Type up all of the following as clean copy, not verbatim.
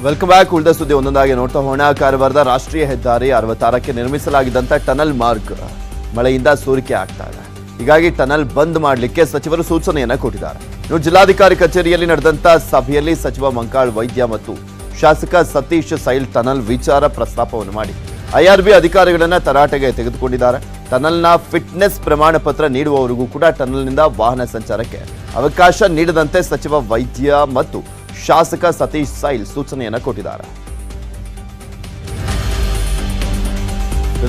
Welcome back. ಉಳಿದ ಸುದ್ದಿ ಒಂದೊಂದಾಗಿ ನೋಡ್ತಾ ಹೋಗೋಣ. ಕಾರವಾರದ ರಾಷ್ಟ್ರೀಯ ಹೆದ್ದಾರಿ 66ಕ್ಕೆ ನಿರ್ಮಿಸಲಾಗಿದ್ದಂಥ ಟನಲ್ ಮಾರ್ಗ್ ಮಳೆಯಿಂದ ಸೋರಿಕೆ ಆಗ್ತಾ ಇದೆ. ಹೀಗಾಗಿ ಟನಲ್ ಬಂದ್ ಮಾಡಲಿಕ್ಕೆ ಸಚಿವರು ಸೂಚನೆಯನ್ನ ಕೊಟ್ಟಿದ್ದಾರೆ. ಇನ್ನು ಜಿಲ್ಲಾಧಿಕಾರಿ ಕಚೇರಿಯಲ್ಲಿ ನಡೆದಂತ ಸಭೆಯಲ್ಲಿ ಸಚಿವ ಮಂಕಾಳ್ ವೈದ್ಯ ಮತ್ತು ಶಾಸಕ ಸತೀಶ್ ಸೈಲ್ ಟನಲ್ ವಿಚಾರ ಪ್ರಸ್ತಾಪವನ್ನು ಮಾಡಿ ಐಆರ್ಬಿ ಅಧಿಕಾರಿಗಳನ್ನ ತರಾಟೆಗೆ ತೆಗೆದುಕೊಂಡಿದ್ದಾರೆ. ಟನಲ್ನ ಫಿಟ್ನೆಸ್ ಪ್ರಮಾಣ ಪತ್ರ ನೀಡುವವರಿಗೂ ಕೂಡ ಟನಲ್ನಿಂದ ವಾಹನ ಸಂಚಾರಕ್ಕೆ ಅವಕಾಶ ನೀಡದಂತೆ ಸಚಿವ ವೈದ್ಯ ಮತ್ತು ಶಾಸಕ ಸತೀಶ್ ಸೈಲ್ ಸೂಚನೆಯನ್ನು ಕೊಟ್ಟಿದ್ದಾರೆ.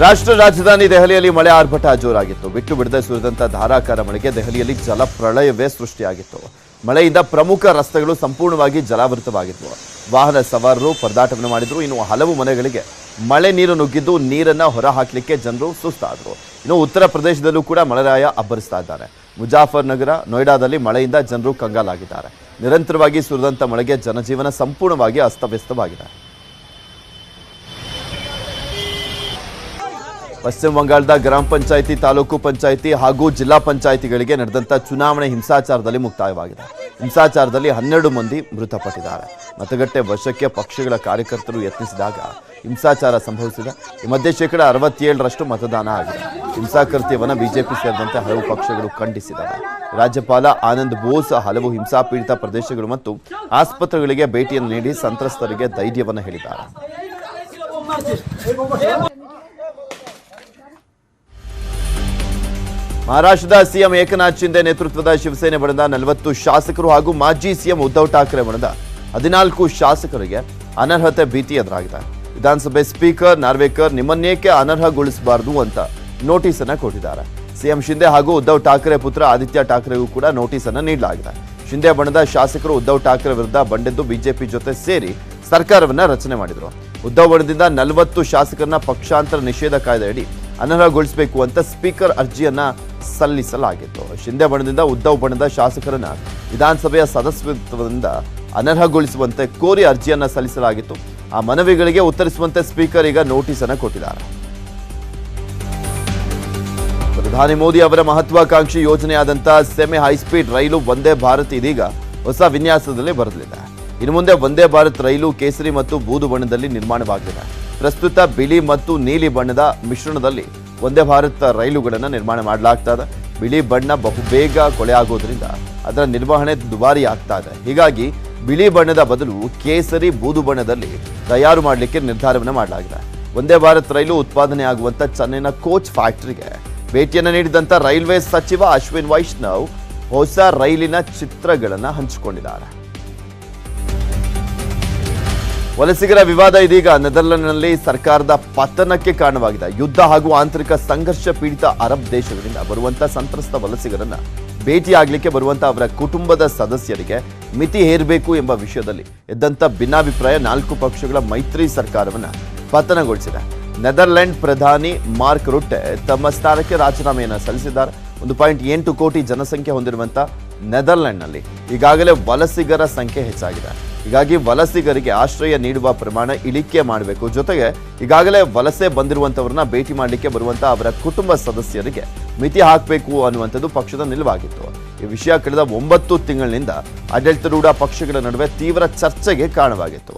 ರಾಷ್ಟ್ರ ರಾಜಧಾನಿ ದೆಹಲಿಯಲ್ಲಿ ಮಳೆ ಆರ್ಭಟ ಜೋರಾಗಿತ್ತು. ಬಿಟ್ಟು ಬಿಡದೆ ಸುರಿದಂತ ಧಾರಾಕಾರ ಮಳೆಗೆ ದೆಹಲಿಯಲ್ಲಿ ಜಲ ಪ್ರಳಯವೇ ಸೃಷ್ಟಿಯಾಗಿತ್ತು. ಮಳೆಯಿಂದ ಪ್ರಮುಖ ರಸ್ತೆಗಳು ಸಂಪೂರ್ಣವಾಗಿ ಜಲಾವೃತವಾಗಿದ್ವು. ವಾಹನ ಸವಾರರು ಪರದಾಟವನ್ನು ಮಾಡಿದ್ರು. ಇನ್ನು ಹಲವು ಮನೆಗಳಿಗೆ ಮಳೆ ನೀರು ನುಗ್ಗಿದ್ದು ನೀರನ್ನ ಹೊರಹಾಕಲಿಕ್ಕೆ ಜನರು ಸುಸ್ತಾದರು. ಇನ್ನು ಉತ್ತರ ಪ್ರದೇಶದಲ್ಲೂ ಕೂಡ ಮಳೆರಾಯ ಅಬ್ಬರಿಸ್ತಾ ಇದ್ದಾರೆ. ಮುಜಾಫರ್ ನಗರ, ನೋಯ್ಡಾದಲ್ಲಿ ಮಳೆಯಿಂದ ಜನರು ಕಂಗಾಲಾಗಿದ್ದಾರೆ. ನಿರಂತರವಾಗಿ ಸುರಿದಂತ ಮಳೆಗೆ ಜನಜೀವನ ಸಂಪೂರ್ಣವಾಗಿ ಅಸ್ತವ್ಯಸ್ತವಾಗಿದೆ. ಪಶ್ಚಿಮ ಬಂಗಾಳದ ಗ್ರಾಮ ಪಂಚಾಯಿತಿ, ತಾಲೂಕು ಪಂಚಾಯಿತಿ ಹಾಗೂ ಜಿಲ್ಲಾ ಪಂಚಾಯಿತಿಗಳಿಗೆ ನಡೆದಂತ ಚುನಾವಣೆ ಹಿಂಸಾಚಾರದಲ್ಲಿ ಮುಕ್ತಾಯವಾಗಿದೆ. ಹಿಂಸಾಚಾರದಲ್ಲಿ 12 ಮಂದಿ ಮೃತಪಟ್ಟಿದ್ದಾರೆ. ಮತಗಟ್ಟೆ ವಶಕ್ಕೆ ಪಕ್ಷಗಳ ಕಾರ್ಯಕರ್ತರು ಯತ್ನಿಸಿದಾಗ ಹಿಂಸಾಚಾರ ಸಂಭವಿಸಿದೆ. ಈ ಮಧ್ಯೆ 67% ಮತದಾನ ಆಗಿದೆ. ಹಿಂಸಾಕೃತ್ಯವನ್ನು ಬಿಜೆಪಿ ಸೇರಿದಂತೆ ಹಲವು ಪಕ್ಷಗಳು ಖಂಡಿಸಿದ್ದಾರೆ. ರಾಜ್ಯಪಾಲ ಆನಂದ್ ಬೋಸ್ ಹಲವು ಹಿಂಸಾಪೀಡಿತ ಪ್ರದೇಶಗಳು ಮತ್ತು ಆಸ್ಪತ್ರೆಗಳಿಗೆ ಭೇಟಿಯನ್ನು ನೀಡಿ ಸಂತ್ರಸ್ತರಿಗೆ ಧೈರ್ಯವನ್ನು ಹೇಳಿದ್ದಾರೆ. ಮಹಾರಾಷ್ಟ್ರದ ಸಿಎಂ ಏಕನಾಥ್ ಶಿಂದೆ ನೇತೃತ್ವದ ಶಿವಸೇನೆ ಬಣದ 40 ಶಾಸಕರು ಹಾಗೂ ಮಾಜಿ ಸಿಎಂ ಉದ್ಧವ್ ಠಾಕ್ರೆ ಬಣದ 14 ಶಾಸಕರಿಗೆ ಅನರ್ಹತೆ ಭೀತಿ ಎದುರಾಗಿದೆ. ವಿಧಾನಸಭೆ ಸ್ಪೀಕರ್ ನಾರ್ವೇಕರ್ ನಿಮ್ಮನ್ನೇಕೆ ಅನರ್ಹಗೊಳಿಸಬಾರದು ಅಂತ ನೋಟಿಸ್ ಅನ್ನು ಕೊಟ್ಟಿದ್ದಾರೆ. ಸಿಎಂ ಶಿಂದೆ ಹಾಗೂ ಉದ್ಧವ್ ಠಾಕ್ರೆ ಪುತ್ರ ಆದಿತ್ಯ ಠಾಕ್ರೆಗೂ ಕೂಡ ನೋಟಿಸ್ ಅನ್ನು ನೀಡಲಾಗಿದೆ. ಶಿಂದೆ ಬಣದ ಶಾಸಕರು ಉದ್ಧವ್ ಠಾಕ್ರೆ ವಿರುದ್ಧ ಬಂಡೆದ್ದು ಬಿಜೆಪಿ ಜೊತೆ ಸೇರಿ ಸರ್ಕಾರವನ್ನ ರಚನೆ ಮಾಡಿದರು. ಉದ್ಧವ್ ಬಣದಿಂದ 40 ಶಾಸಕರನ್ನ ಪಕ್ಷಾಂತರ ನಿಷೇಧ ಕಾಯ್ದೆಯಡಿ ಅನರ್ಹಗೊಳಿಸಬೇಕು ಅಂತ ಸ್ಪೀಕರ್ ಅರ್ಜಿಯನ್ನ ಸಲ್ಲಿಸಲಾಗಿತ್ತು. ಶಿಂದೆ ಬಣದಿಂದ ಉದ್ಧವ್ ಬಣದ ಶಾಸಕರನ್ನ ವಿಧಾನಸಭೆಯ ಸದಸ್ಯತ್ವದಿಂದ ಅನರ್ಹಗೊಳಿಸುವಂತೆ ಕೋರಿ ಅರ್ಜಿಯನ್ನ ಸಲ್ಲಿಸಲಾಗಿತ್ತು. ಆ ಮನವಿಗಳಿಗೆ ಉತ್ತರಿಸುವಂತೆ ಸ್ಪೀಕರ್ ಈಗ ನೋಟಿಸ್ ಅನ್ನು ಕೊಟ್ಟಿದ್ದಾರೆ. ಪ್ರಧಾನಿ ಮೋದಿ ಅವರ ಮಹತ್ವಾಕಾಂಕ್ಷಿ ಯೋಜನೆಯಾದಂತಹ ಸೆಮಿ ಹೈಸ್ಪೀಡ್ ರೈಲು ವಂದೇ ಭಾರತ್ ಇದೀಗ ಹೊಸ ವಿನ್ಯಾಸದಲ್ಲಿ ಬರಲಿದೆ. ಇನ್ನು ಮುಂದೆ ವಂದೇ ಭಾರತ್ ರೈಲು ಕೇಸರಿ ಮತ್ತು ಬೂದು ಬಣ್ಣದಲ್ಲಿ ನಿರ್ಮಾಣವಾಗಲಿದೆ. ಪ್ರಸ್ತುತ ಬಿಳಿ ಮತ್ತು ನೀಲಿ ಬಣ್ಣದ ಮಿಶ್ರಣದಲ್ಲಿ ವಂದೇ ಭಾರತ್ ರೈಲುಗಳನ್ನು ನಿರ್ಮಾಣ ಮಾಡಲಾಗ್ತಾ ಇದೆ. ಬಿಳಿ ಬಣ್ಣ ಬಹುಬೇಗ ಕೊಳೆ ಆಗೋದ್ರಿಂದ ಅದರ ನಿರ್ವಹಣೆ ದುಬಾರಿ ಆಗ್ತಾ ಇದೆ. ಹೀಗಾಗಿ ಬಿಳಿ ಬಣ್ಣದ ಬದಲು ಕೇಸರಿ ಬೂದು ಬಣ್ಣದಲ್ಲಿ ತಯಾರು ಮಾಡಲಿಕ್ಕೆ ನಿರ್ಧಾರವನ್ನು ಮಾಡಲಾಗಿದೆ. ವಂದೇ ಭಾರತ್ ರೈಲು ಉತ್ಪಾದನೆ ಆಗುವಂತ ಚೆನ್ನೈನ ಕೋಚ್ ಫ್ಯಾಕ್ಟರಿಗೆ ಭೇಟಿಯನ್ನು ನೀಡಿದಂತ ರೈಲ್ವೆ ಸಚಿವ ಅಶ್ವಿನ್ ವೈಷ್ಣವ್ ಹೊಸ ರೈಲಿನ ಚಿತ್ರಗಳನ್ನು ಹಂಚಿಕೊಂಡಿದ್ದಾರೆ. ವಲಸಿಗರ ವಿವಾದ ಇದೀಗ ನೆದರ್ಲೆಂಡ್ನಲ್ಲಿ ಸರ್ಕಾರದ ಪತನಕ್ಕೆ ಕಾರಣವಾಗಿದೆ. ಯುದ್ಧ ಹಾಗೂ ಆಂತರಿಕ ಸಂಘರ್ಷ ಪೀಡಿತ ಅರಬ್ ದೇಶಗಳಿಂದ ಬರುವಂತ ಸಂತ್ರಸ್ತ ವಲಸಿಗರನ್ನ ಭೇಟಿಯಾಗಲಿಕ್ಕೆ ಬರುವಂತ ಅವರ ಕುಟುಂಬದ ಸದಸ್ಯರಿಗೆ ಮಿತಿ ಹೇರಬೇಕು ಎಂಬ ವಿಷಯದಲ್ಲಿ ಎದ್ದಂತ ಭಿನ್ನಾಭಿಪ್ರಾಯ 4 ಪಕ್ಷಗಳ ಮೈತ್ರಿ ಸರ್ಕಾರವನ್ನ ಪತನಗೊಳಿಸಿದೆ. ನೆದರ್ಲೆಂಡ್ ಪ್ರಧಾನಿ ಮಾರ್ಕ್ ರುಟ್ಟೆ ತಮ್ಮ ಸ್ಥಾನಕ್ಕೆ ರಾಜೀನಾಮೆಯನ್ನು ಸಲ್ಲಿಸಿದ್ದಾರೆ. 1.8 ಕೋಟಿ ಜನಸಂಖ್ಯೆ ಹೊಂದಿರುವಂತ ನೆದರ್ಲೆಂಡ್ನಲ್ಲಿ ಈಗಾಗಲೇ ವಲಸಿಗರ ಸಂಖ್ಯೆ ಹೆಚ್ಚಾಗಿದೆ. ಹೀಗಾಗಿ ವಲಸಿಗರಿಗೆ ಆಶ್ರಯ ನೀಡುವ ಪ್ರಮಾಣ ಇಳಿಕೆ ಮಾಡಬೇಕು. ಜೊತೆಗೆ ಈಗಾಗಲೇ ವಲಸೆ ಬಂದಿರುವಂತವರನ್ನ ಭೇಟಿ ಮಾಡಲಿಕ್ಕೆ ಬರುವಂತ ಅವರ ಕುಟುಂಬ ಸದಸ್ಯರಿಗೆ ಮಿತಿ ಹಾಕಬೇಕು ಅನ್ನುವಂಥದ್ದು ಪಕ್ಷದ ನಿಲುವಾಗಿತ್ತು. ಈ ವಿಷಯ ಕಳೆದ 9 ತಿಂಗಳಿನಿಂದ ಆಡಳಿತಾರೂಢ ಪಕ್ಷಗಳ ನಡುವೆ ತೀವ್ರ ಚರ್ಚೆಗೆ ಕಾರಣವಾಗಿತ್ತು.